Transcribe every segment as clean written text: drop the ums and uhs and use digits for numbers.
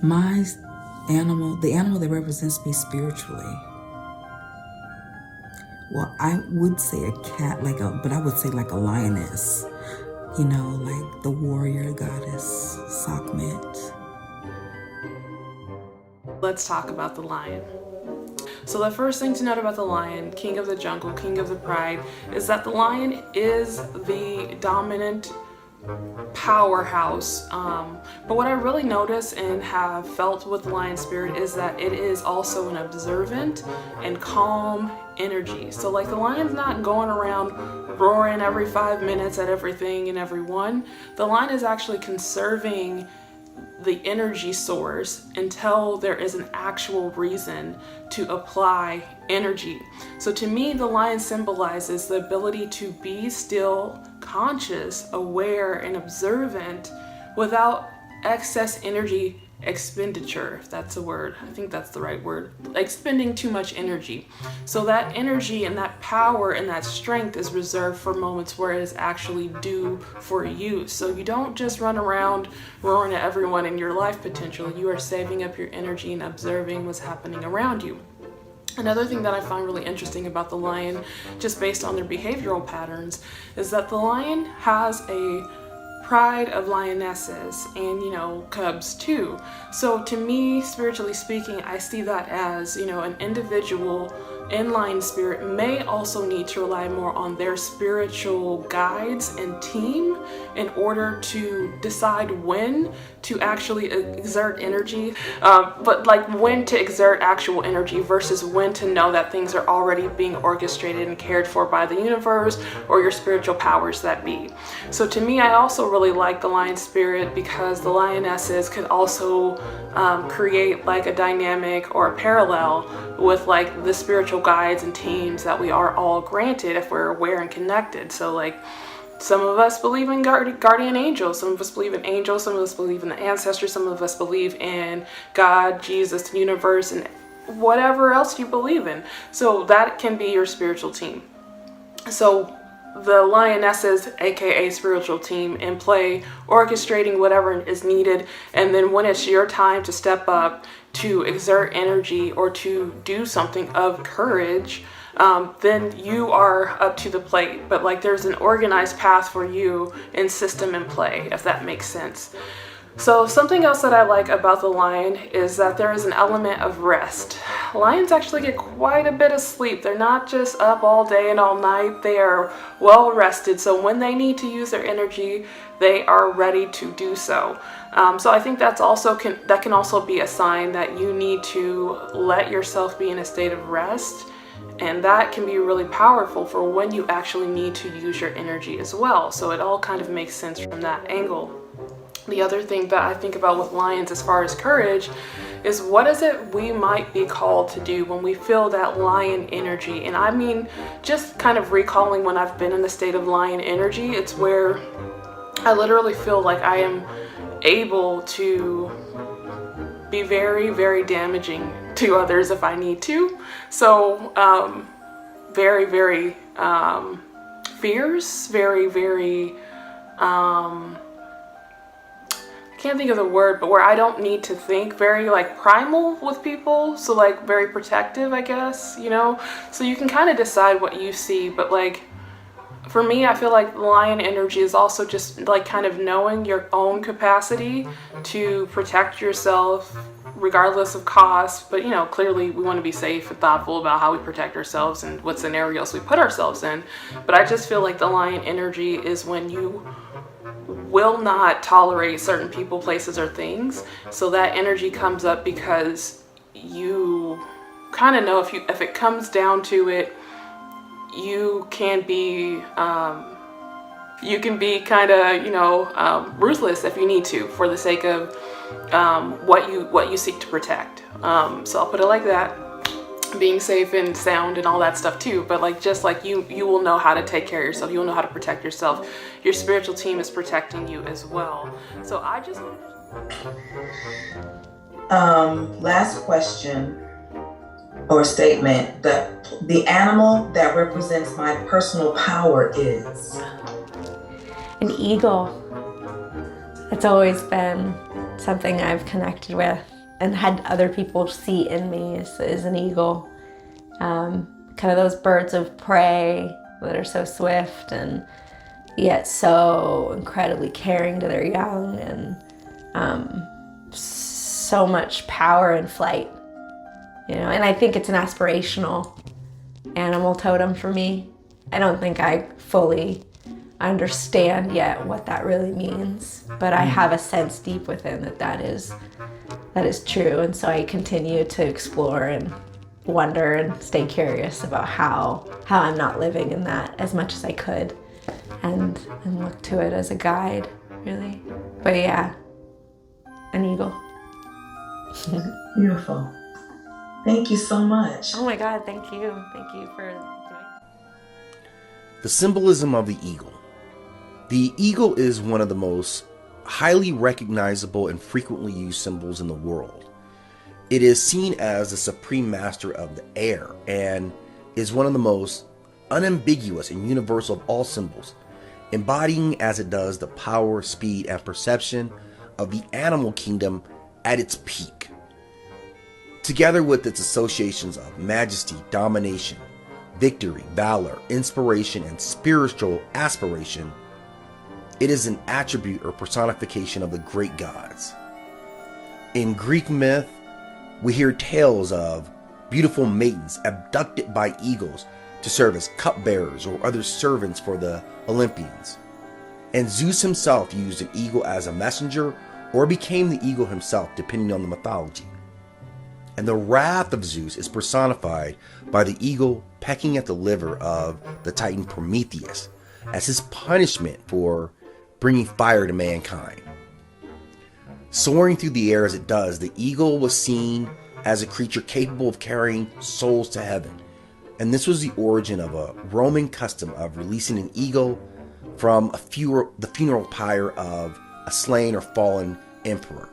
My the animal that represents me spiritually. Well, I would say a cat, but I would say like a lioness. Like the warrior goddess, Sekhmet. Let's talk about the lion. So the first thing to note about the lion, king of the jungle, king of the pride, is that the lion is the dominant powerhouse. But what I really notice and have felt with the lion spirit is that it is also an observant and calm energy. So like the lion's not going around roaring every 5 minutes at everything and everyone. The lion is actually conserving the energy source until there is an actual reason to apply energy. So to me, the lion symbolizes the ability to be still, conscious, aware, and observant without excess energy expenditure, if that's a word. I think that's the right word. Like spending too much energy. So that energy and that power and that strength is reserved for moments where it is actually due for use. So you don't just run around roaring at everyone in your life potentially. You are saving up your energy and observing what's happening around you. Another thing that I find really interesting about the lion, just based on their behavioral patterns, is that the lion has a pride of lionesses and, cubs too. So to me, spiritually speaking, I see that as, an individual in lion spirit may also need to rely more on their spiritual guides and team in order to decide when to actually exert energy, but like when to exert actual energy versus when to know that things are already being orchestrated and cared for by the universe or your spiritual powers that be. So to me, I also really like the lion spirit because the lionesses could also create like a dynamic or a parallel with like the spiritual guides and teams that we are all granted if we're aware and connected. So like some of us believe in guardian angels, some of us believe in angels, some of us believe in the ancestors, some of us believe in God, Jesus, the universe, and whatever else you believe in. So that can be your spiritual team. So the lionesses, aka spiritual team, in play, orchestrating whatever is needed, and then when it's your time to step up, to exert energy, or to do something of courage, then you are up to the plate. But like there's an organized path for you and system in play, if that makes sense. So something else that I like about the lion is that there is an element of rest. Lions actually get quite a bit of sleep. They're not just up all day and all night. They are well rested. So when they need to use their energy, they are ready to do so. So I think that can also be a sign that you need to let yourself be in a state of rest. And that can be really powerful for when you actually need to use your energy as well. So it all kind of makes sense from that angle. The other thing that I think about with lions as far as courage is what is it we might be called to do when we feel that lion energy. And I mean, just kind of recalling when I've been in the state of lion energy, it's where I literally feel like I am able to be very, very damaging to others if I need to. So very, very fierce, very, very I can't think of the word, but where I don't need to think, very like primal with people, so like very protective, I guess, so you can kind of decide what you see. But like for me, I feel like lion energy is also just like kind of knowing your own capacity to protect yourself regardless of cost. But clearly we want to be safe and thoughtful about how we protect ourselves and what scenarios we put ourselves in. But I just feel like the lion energy is when you will not tolerate certain people, places, or things. So that energy comes up because you kind of know if it comes down to it, you can be kind of ruthless if you need to for the sake of what you seek to protect. So I'll put it like that. Being safe and sound and all that stuff too, but like just like you will know how to take care of yourself, you will know how to protect yourself. Your spiritual team is protecting you as well. So I just last question. or statement that the animal that represents my personal power is? An eagle. It's always been something I've connected with and had other people see in me is an eagle. Kind of those birds of prey that are so swift and yet so incredibly caring to their young, and so much power in flight. And I think it's an aspirational animal totem for me. I don't think I fully understand yet what that really means, but I have a sense deep within that is true, and so I continue to explore and wonder and stay curious about how I'm not living in that as much as I could, and look to it as a guide, really. But yeah, an eagle. Beautiful. Thank you so much. Oh my God, thank you for doing. The symbolism of the eagle. The eagle is one of the most highly recognizable and frequently used symbols in the world. It is seen as the supreme master of the air and is one of the most unambiguous and universal of all symbols, embodying as it does the power, speed, and perception of the animal kingdom at its peak. Together with its associations of majesty, domination, victory, valor, inspiration, and spiritual aspiration, it is an attribute or personification of the great gods. In Greek myth, we hear tales of beautiful maidens abducted by eagles to serve as cupbearers or other servants for the Olympians. And Zeus himself used an eagle as a messenger or became the eagle himself, depending on the mythology. And the wrath of Zeus is personified by the eagle pecking at the liver of the titan Prometheus as his punishment for bringing fire to mankind. Soaring through the air as it does, the eagle was seen as a creature capable of carrying souls to heaven. And this was the origin of a Roman custom of releasing an eagle from the funeral pyre of a slain or fallen emperor.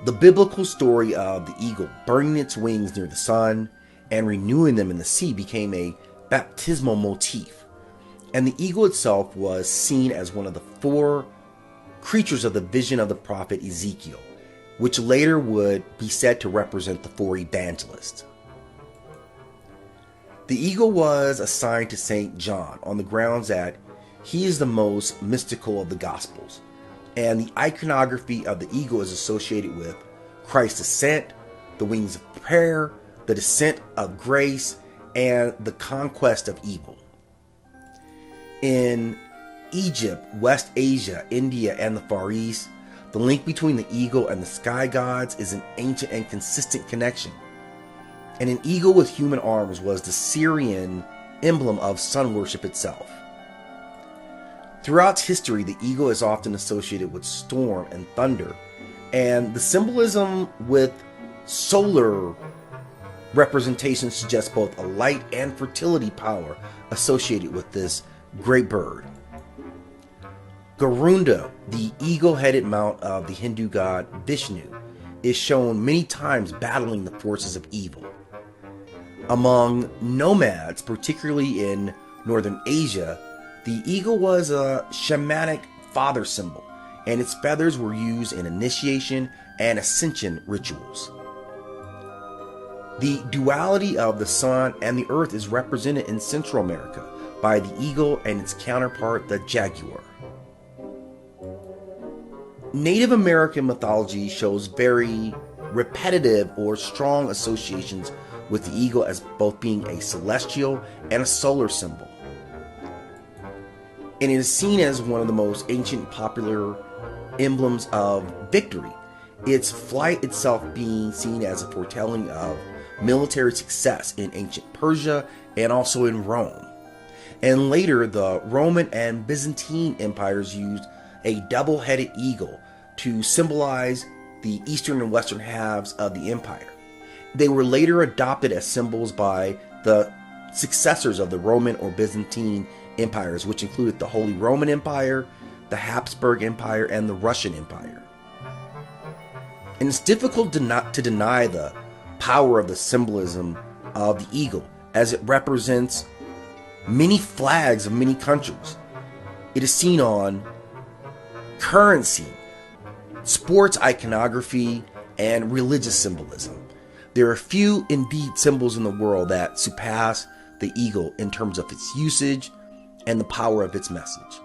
The biblical story of the eagle burning its wings near the sun and renewing them in the sea became a baptismal motif. And the eagle itself was seen as one of the 4 creatures of the vision of the prophet Ezekiel, which later would be said to represent the 4 evangelists. The eagle was assigned to St. John on the grounds that he is the most mystical of the Gospels, and the iconography of the eagle is associated with Christ's ascent, the wings of prayer, the descent of grace, and the conquest of evil. In Egypt, West Asia, India, and the Far East, the link between the eagle and the sky gods is an ancient and consistent connection. And an eagle with human arms was the Syrian emblem of sun worship itself. Throughout history, the eagle is often associated with storm and thunder, and the symbolism with solar representation suggests both a light and fertility power associated with this great bird. Garuda, the eagle-headed mount of the Hindu god Vishnu, is shown many times battling the forces of evil. Among nomads, particularly in northern Asia, the eagle was a shamanic father symbol, and its feathers were used in initiation and ascension rituals. The duality of the sun and the earth is represented in Central America by the eagle and its counterpart, the jaguar. Native American mythology shows very repetitive or strong associations with the eagle as both being a celestial and a solar symbol. And it is seen as one of the most ancient popular emblems of victory, its flight itself being seen as a foretelling of military success in ancient Persia and also in Rome. And later, the Roman and Byzantine empires used a double-headed eagle to symbolize the eastern and western halves of the empire. They were later adopted as symbols by the successors of the Roman or Byzantine empires, which included the Holy Roman Empire, the Habsburg Empire, and the Russian Empire. And it's difficult to deny the power of the symbolism of the eagle, as it represents many flags of many countries. It is seen on currency, sports iconography, and religious symbolism. There are few indeed symbols in the world that surpass the eagle in terms of its usage and the power of its message.